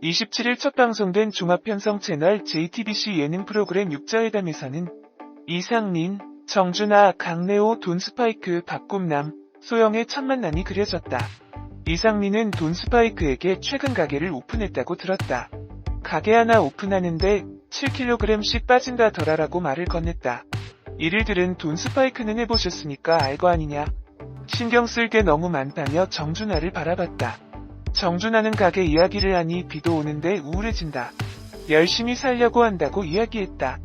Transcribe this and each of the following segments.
27일 첫 방송된 종합편성 채널 JTBC 예능 프로그램 육자회담에서는 이상민, 정준하, 강래호, 돈스파이크, 박꿈남, 소영의 첫 만남이 그려졌다. 이상민은 돈스파이크에게 최근 가게를 오픈했다고 들었다. 가게 하나 오픈하는데 7kg씩 빠진다더라라고 말을 건넸다. 이를 들은 돈스파이크는 해보셨으니까 알 거 아니냐. 신경 쓸 게 너무 많다며 정준하를 바라봤다. 정준하는 가게 이야기를 하니 비도 오는데 우울해진다. 열심히 살려고 한다고 이야기했다.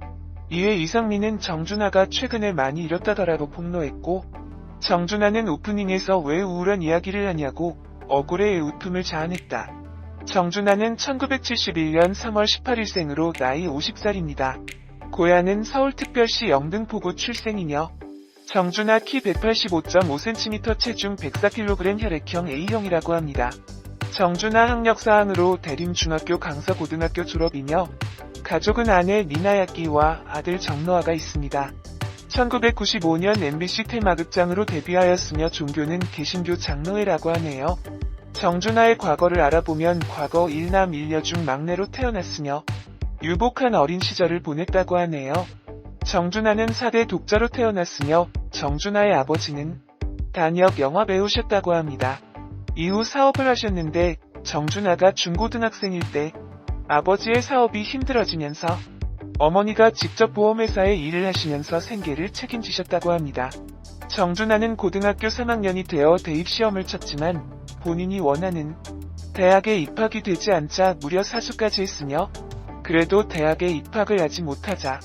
이에 이상민은 정준하가 최근에 많이 잃었다더라고 폭로했고, 정준하는 오프닝에서 왜 우울한 이야기를 하냐고 억울해 웃음을 자아냈다. 정준하는 1971년 3월 18일생으로 나이 50살입니다. 고향은 서울특별시 영등포구 출생이며 정준하 키 185.5cm 체중 104kg 혈액형 A형이라고 합니다. 정준하 학력사항으로 대림중학교 강서고등학교 졸업이며 가족은 아내 미나야끼와 아들 정노아가 있습니다. 1995년 MBC 테마극장으로 데뷔하였으며 종교는 개신교 장로회라고 하네요. 정준하의 과거를 알아보면 과거 1남 1녀 중 막내로 태어났으며 유복한 어린 시절을 보냈다고 하네요. 정준하는 4대 독자로 태어났으며 정준하의 아버지는 단역 영화배우셨다고 합니다. 이후 사업을 하셨는데 정준하가 중고등학생일 때 아버지의 사업이 힘들어지면서 어머니가 직접 보험회사에 일을 하시면서 생계를 책임지셨다고 합니다. 정준하는 고등학교 3학년이 되어 대입시험을 쳤지만 본인이 원하는 대학에 입학이 되지 않자 무려 사수까지 했으며 그래도 대학에 입학을 하지 못하자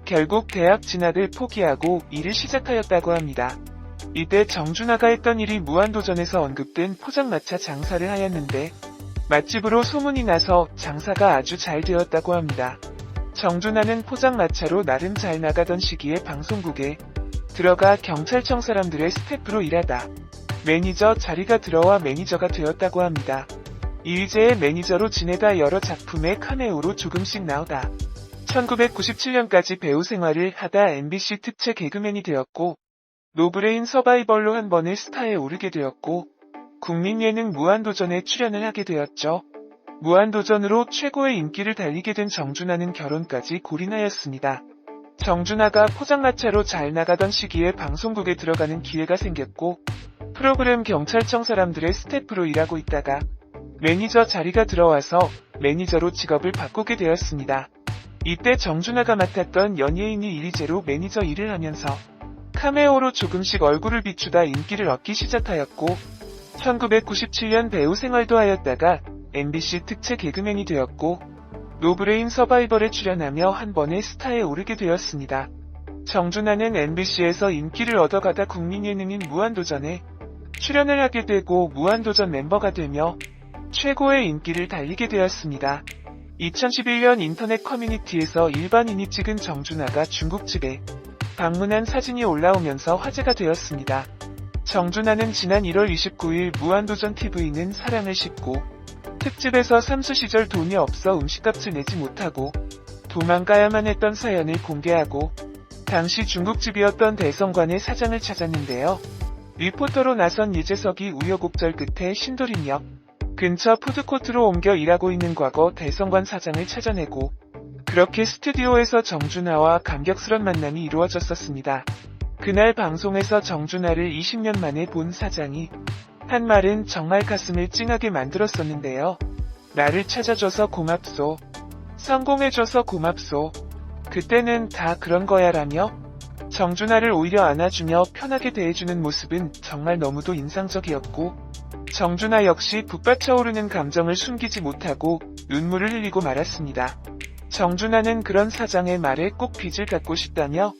결국 대학 진학을 포기하고 일을 시작하였다고 합니다. 이때 정준하가 했던 일이 무한도전에서 언급된 포장마차 장사를 하였는데 맛집으로 소문이 나서 장사가 아주 잘 되었다고 합니다. 정준하는 포장마차로 나름 잘 나가던 시기에 방송국에 들어가 경찰청 사람들의 스태프로 일하다 매니저 자리가 들어와 매니저가 되었다고 합니다. 이휘재의 매니저로 지내다 여러 작품에 카메오로 조금씩 나오다 1997년까지 배우 생활을 하다 MBC 특채 개그맨이 되었고 노브레인 서바이벌로 한 번의 스타에 오르게 되었고 국민예능 무한도전에 출연을 하게 되었죠. 무한도전으로 최고의 인기를 달리게 된 정준하는 결혼까지 골인하였습니다. 정준하가 포장마차로 잘 나가던 시기에 방송국에 들어가는 기회가 생겼고 프로그램 경찰청 사람들의 스태프로 일하고 있다가 매니저 자리가 들어와서 매니저로 직업을 바꾸게 되었습니다. 이때 정준하가 맡았던 연예인이 이휘재로 매니저 일을 하면서 카메오로 조금씩 얼굴을 비추다 인기를 얻기 시작하였고 1997년 배우 생활도 하였다가 MBC 특채 개그맨이 되었고 노브레인 서바이벌에 출연하며 한 번의 스타에 오르게 되었습니다. 정준하는 MBC에서 인기를 얻어가다 국민예능인 무한도전에 출연을 하게 되고 무한도전 멤버가 되며 최고의 인기를 달리게 되었습니다. 2011년 인터넷 커뮤니티에서 일반인이 찍은 정준하가 중국집에 방문한 사진이 올라오면서 화제가 되었습니다. 정준하는 지난 1월 29일 무한도전 TV는 사랑을 싣고 특집에서 삼수 시절 돈이 없어 음식값을 내지 못하고 도망가야만 했던 사연을 공개하고 당시 중국집이었던 대성관의 사장을 찾았는데요. 리포터로 나선 유재석이 우여곡절 끝에 신도림역 근처 푸드코트로 옮겨 일하고 있는 과거 대성관 사장을 찾아내고 그렇게 스튜디오에서 정준하와 감격스런 만남이 이루어졌었습니다. 그날 방송에서 정준하를 20년 만에 본 사장이 한 말은 정말 가슴을 찡하게 만들었었는데요. 나를 찾아줘서 고맙소. 성공해줘서 고맙소. 그때는 다 그런 거야 라며 정준하를 오히려 안아주며 편하게 대해주는 모습은 정말 너무도 인상적이었고 정준하 역시 북받쳐오르는 감정을 숨기지 못하고 눈물을 흘리고 말았습니다. 정준하는 그런 사장의 말에 꼭 빚을 갚고 싶다며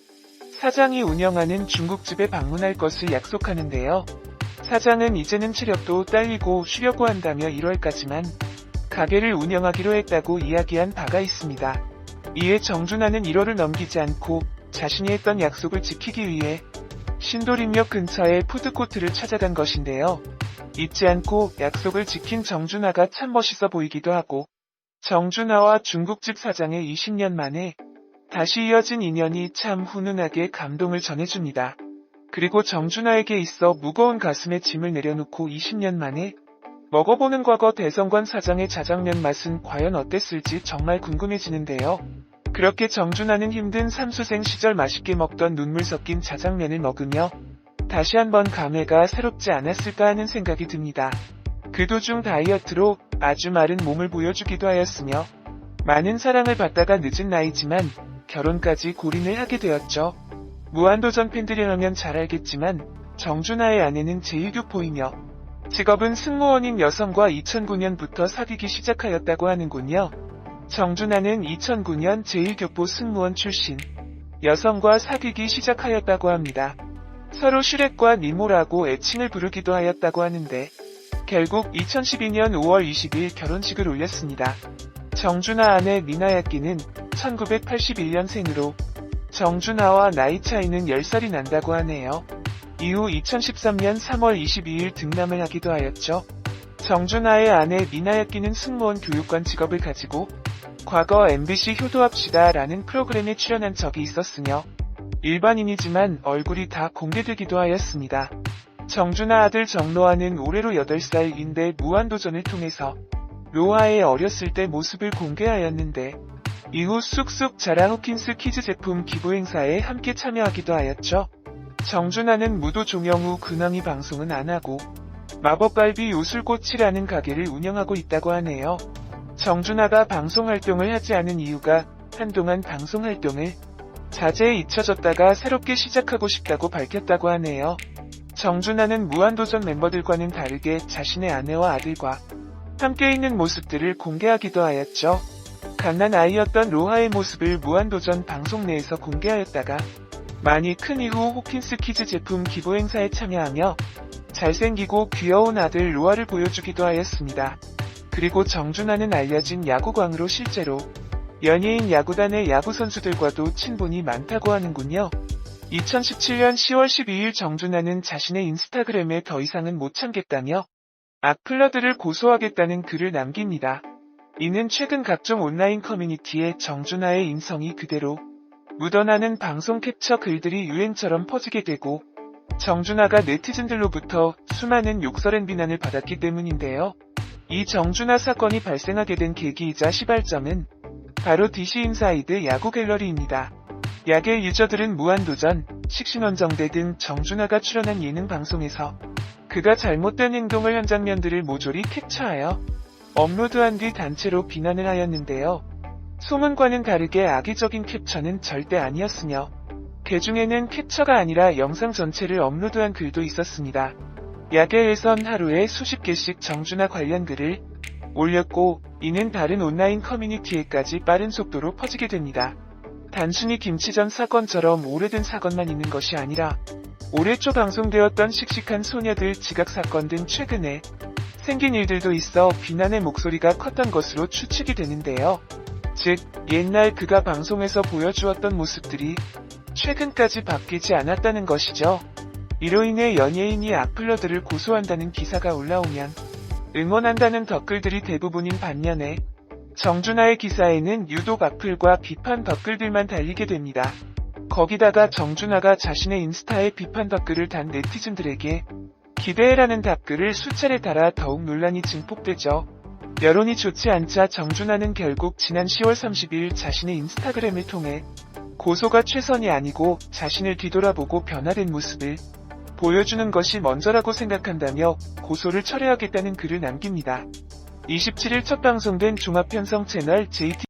사장이 운영하는 중국집에 방문할 것을 약속하는데요. 사장은 이제는 체력도 딸리고 쉬려고 한다며 1월까지만 가게를 운영하기로 했다고 이야기한 바가 있습니다. 이에 정준하는 1월을 넘기지 않고 자신이 했던 약속을 지키기 위해 신도림역 근처의 푸드코트를 찾아간 것인데요. 잊지 않고 약속을 지킨 정준하가 참 멋있어 보이기도 하고 정준하와 중국집 사장의 20년 만에 다시 이어진 인연이 참 훈훈하게 감동을 전해줍니다. 그리고 정준하에게 있어 무거운 가슴에 짐을 내려놓고 20년 만에 먹어보는 과거 대성관 사장의 자장면 맛은 과연 어땠을지 정말 궁금해지는데요. 그렇게 정준하는 힘든 삼수생 시절 맛있게 먹던 눈물 섞인 자장면을 먹으며 다시 한번 감회가 새롭지 않았을까 하는 생각이 듭니다. 그 도중 다이어트로 아주 마른 몸을 보여주기도 하였으며 많은 사랑을 받다가 늦은 나이지만 결혼까지 골인을 하게 되었죠. 무한도전 팬들이라면 잘 알겠지만 정준하의 아내는 제1교포이며 직업은 승무원인 여성과 2009년부터 사귀기 시작하였다고 하는군요. 정준하는 2009년 제1교포 승무원 출신 여성과 사귀기 시작하였다고 합니다. 서로 슈렉과 니모라고 애칭을 부르기도 하였다고 하는데 결국 2012년 5월 20일 결혼식을 올렸습니다. 정준하 아내 미나야끼는 1981년생으로 정준하와 나이 차이는 10살이 난다고 하네요. 이후 2013년 3월 22일 등남을 하기도 하였죠. 정준하의 아내 미나야끼는 승무원 교육관 직업을 가지고 과거 MBC 효도합시다 라는 프로그램에 출연한 적이 있었으며 일반인이지만 얼굴이 다 공개되기도 하였습니다. 정준하 아들 정로아는 올해로 8살인데 무한도전을 통해서 로아의 어렸을 때 모습을 공개하였는데 이후 쑥쑥 자라 호킨스 키즈 제품 기부 행사에 함께 참여하기도 하였죠. 정준하는 무도 종영후 근황이 방송은 안하고 마법갈비 요술꽃이라는 가게를 운영하고 있다고 하네요. 정준하가 방송 활동을 하지 않은 이유가 한동안 방송 활동을 자제에 잊혀졌다가 새롭게 시작하고 싶다고 밝혔다고 하네요. 정준하는 무한도전 멤버들과는 다르게 자신의 아내와 아들과 함께 있는 모습들을 공개하기도 하였죠. 갓난 아이였던 로하의 모습을 무한도전 방송 내에서 공개하였다가 많이 큰 이후 호킨스 키즈 제품 기부 행사에 참여하며 잘생기고 귀여운 아들 로아를 보여주기도 하였습니다. 그리고 정준하는 알려진 야구광으로 실제로 연예인 야구단의 야구선수들과도 친분이 많다고 하는군요. 2017년 10월 12일 정준하는 자신의 인스타그램에 더 이상은 못 참겠다며 악플러들을 고소하겠다는 글을 남깁니다. 이는 최근 각종 온라인 커뮤니티에 정준하의 인성이 그대로 묻어나는 방송 캡처 글들이 유행처럼 퍼지게 되고 정준하가 네티즌들로부터 수많은 욕설앤 비난을 받았기 때문인데요. 이 정준하 사건이 발생하게 된 계기이자 시발점은 바로 DC인사이드 야구 갤러리입니다. 야계 유저들은 무한도전, 식신원정대 등 정준하가 출연한 예능 방송에서 그가 잘못된 행동을 한 장면들을 모조리 캡처하여 업로드한 뒤 단체로 비난을 하였는데요. 소문과는 다르게 악의적인 캡처는 절대 아니었으며 그 중에는 캡처가 아니라 영상 전체를 업로드한 글도 있었습니다. 야계에선 하루에 수십 개씩 정준하 관련 글을 올렸고 이는 다른 온라인 커뮤니티에까지 빠른 속도로 퍼지게 됩니다. 단순히 김치전 사건처럼 오래된 사건만 있는 것이 아니라 올해 초 방송되었던 씩씩한 소녀들 지각 사건 등 최근에 생긴 일들도 있어 비난의 목소리가 컸던 것으로 추측이 되는데요. 즉, 옛날 그가 방송에서 보여주었던 모습들이 최근까지 바뀌지 않았다는 것이죠. 이로 인해 연예인이 악플러들을 고소한다는 기사가 올라오면 응원한다는 댓글들이 대부분인 반면에 정준하의 기사에는 유독 악플과 비판 댓글들만 달리게 됩니다. 거기다가 정준하가 자신의 인스타에 비판 댓글을 단 네티즌들에게 기대해라는 답글을 수차례 달아 더욱 논란이 증폭되죠. 여론이 좋지 않자 정준하는 결국 지난 10월 30일 자신의 인스타그램을 통해 고소가 최선이 아니고 자신을 뒤돌아보고 변화된 모습을 보여주는 것이 먼저라고 생각한다며 고소를 철회하겠다는 글을 남깁니다. 27일 첫 방송된 종합편성 채널 JT